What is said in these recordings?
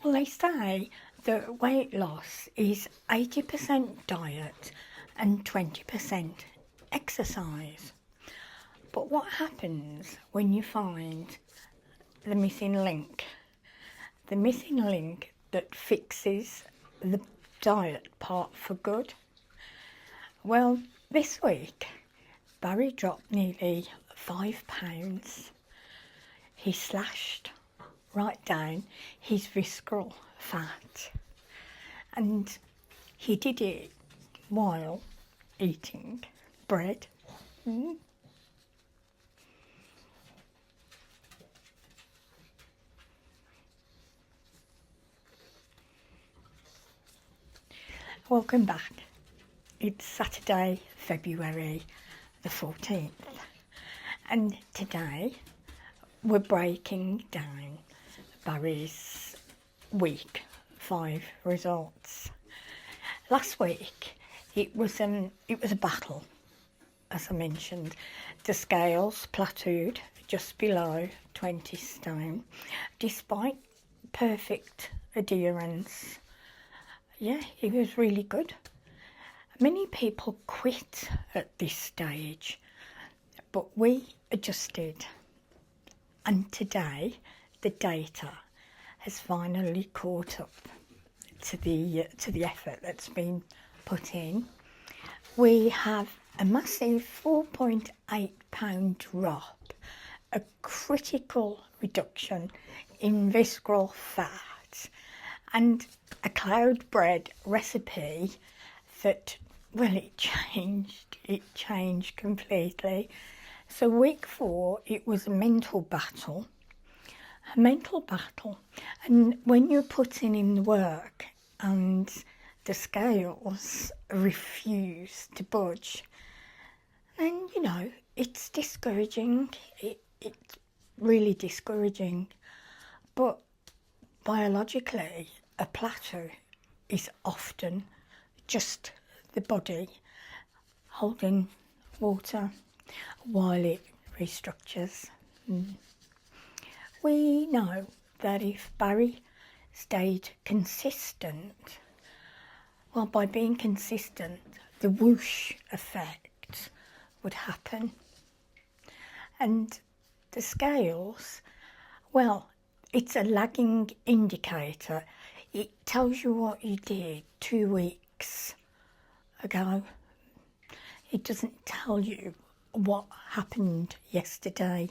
Well, they say that weight loss is 80% diet and 20% exercise. But what happens when you find the missing link? The missing link that fixes the diet part for good? Well, this week, Barry dropped nearly 5 pounds. He slashed right down his visceral fat, and he did it while eating bread. Welcome back. It's Saturday, February the 14th, and today we're breaking down Barry's week 5 results. Last week it was a battle, as I mentioned. The scales plateaued just below 20 stone, despite perfect adherence. Yeah, it was really good. Many people quit at this stage, but we adjusted, and today the data has finally caught up to the effort that's been put in. We have a massive 4.8 pound drop, a critical reduction in visceral fat, and a cloud bread recipe that, well, it changed completely. So week 4, it was a mental battle, and when you're putting in the work and the scales refuse to budge, then, you know, it's discouraging. It's really discouraging. But biologically, a plateau is often just the body holding water while it restructures. We know that if Barry stayed consistent, well, by being consistent, the whoosh effect would happen. And the scales, well, it's a lagging indicator. It tells you what you did 2 weeks ago. It doesn't tell you what happened yesterday.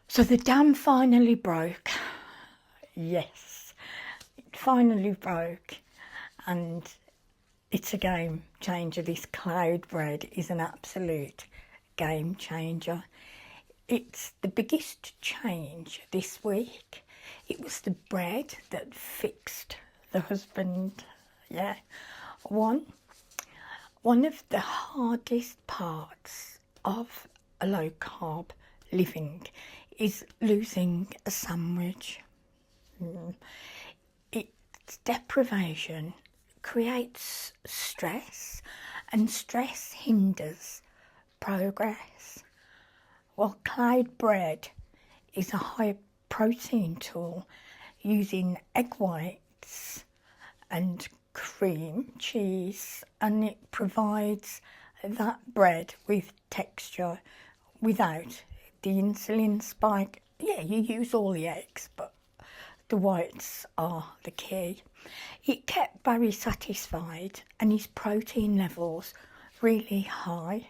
So the dam finally broke. Yes, it finally broke, and it's a game changer. This cloud bread is an absolute game changer. It's the biggest change this week. It was the bread that fixed the husband. Yeah, one of the hardest parts of a low carb living is losing a sandwich. Its deprivation creates stress, and stress hinders progress. Well, cloud bread is a high protein tool using egg whites and cream cheese, and it provides that bread with texture without the insulin spike. Yeah, you use all the eggs, but the whites are the key. It kept Barry satisfied and his protein levels really high.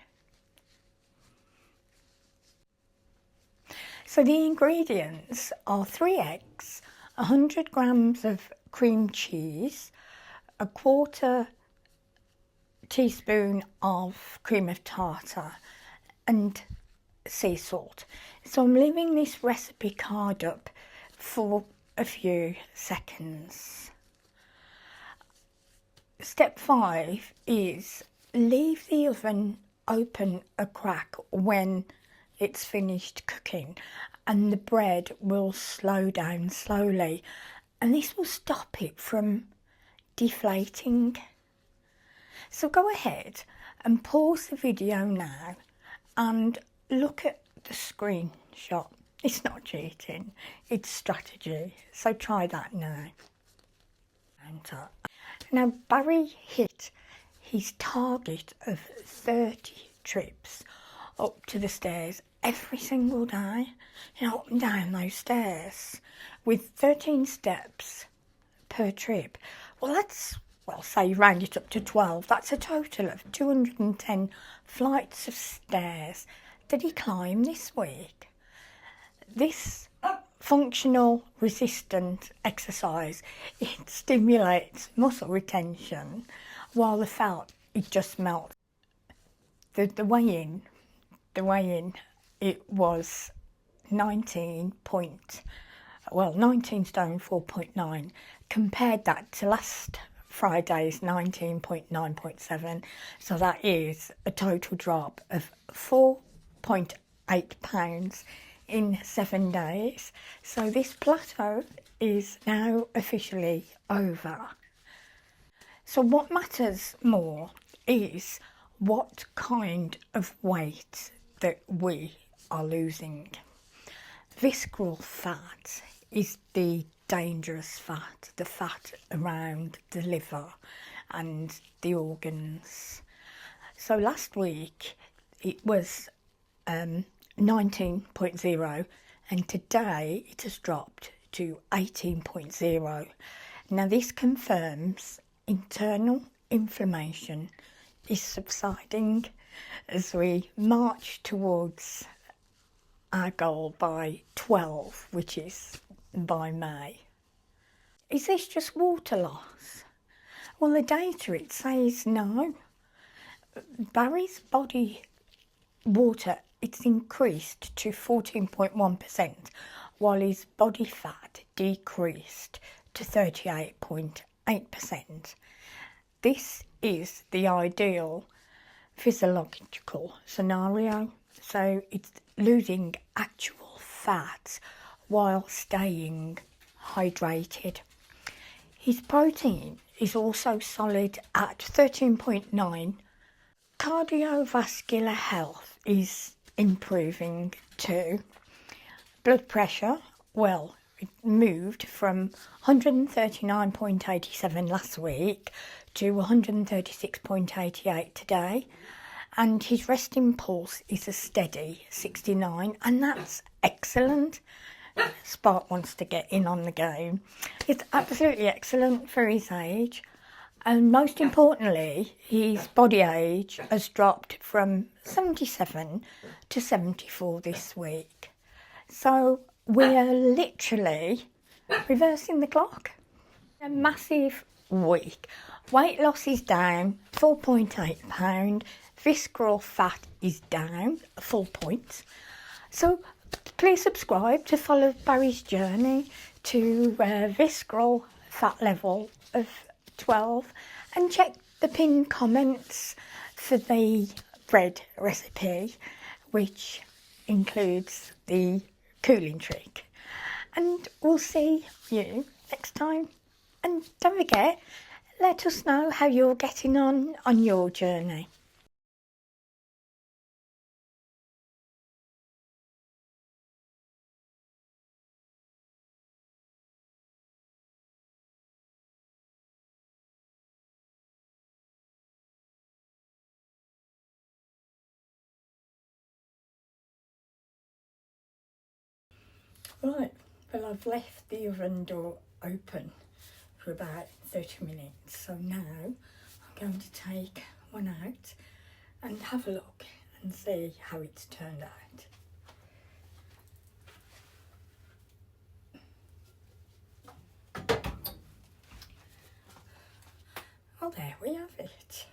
So the ingredients are 3 eggs, 100 grams of cream cheese, a 1/4 teaspoon of cream of tartar, and sea salt. So I'm leaving this recipe card up for a few seconds. Step 5 is leave the oven open a crack when it's finished cooking, and the bread will slow down slowly, and this will stop it from deflating. So go ahead and pause the video now and look at the screenshot It's not cheating, it's strategy. So try that now. Now Barry hit his target of 30 trips up to the stairs every single day, up and down those stairs with 13 steps per trip. Well, say you round it up to 12, that's a total of 210 flights of stairs that he climbed this week. This functional resistance exercise, it stimulates muscle retention while the fat, it just melts. The weigh-in, it was 19 stone 4.9. Compared that to last Friday's 19.9.7, so that is a total drop of 4.8 pounds in 7 days. So this plateau is now officially over. So what matters more is what kind of weight that we are losing. Visceral fat is the dangerous fat, the fat around the liver and the organs. So last week it was 19.0 and today it has dropped to 18.0. Now this confirms internal inflammation is subsiding as we march towards our goal by 12, which is by May. Is this just water loss? Well, the data, it says no. Barry's body water, it's increased to 14.1%, while his body fat decreased to 38.8%. This is the ideal physiological scenario. So it's losing actual fat while staying hydrated. His protein is also solid at 13.9. Cardiovascular health is improving too. Blood pressure, well, it moved from 139.87 last week to 136.88 today, and his resting pulse is a steady 69, and that's excellent. Spark wants to get in on the game. It's absolutely excellent for his age, and most importantly, his body age has dropped from 77 to 74 this week. So we're literally reversing the clock. A massive week. Weight loss is down 4.8 pound. Visceral fat is down a full point. So please subscribe to follow Barry's journey to visceral fat level of 12, and check the pinned comments for the bread recipe, which includes the cooling trick. And we'll see you next time. And don't forget, let us know how you're getting on your journey. Right, well, I've left the oven door open for about 30 minutes, so now I'm going to take one out and have a look and see how it's turned out. Well, there we have it.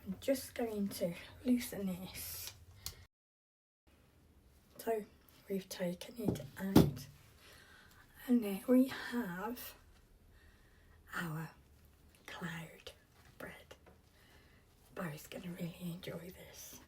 I'm just going to loosen this. So we've taken it out, and there we have our cloud bread. Barry's going to really enjoy this.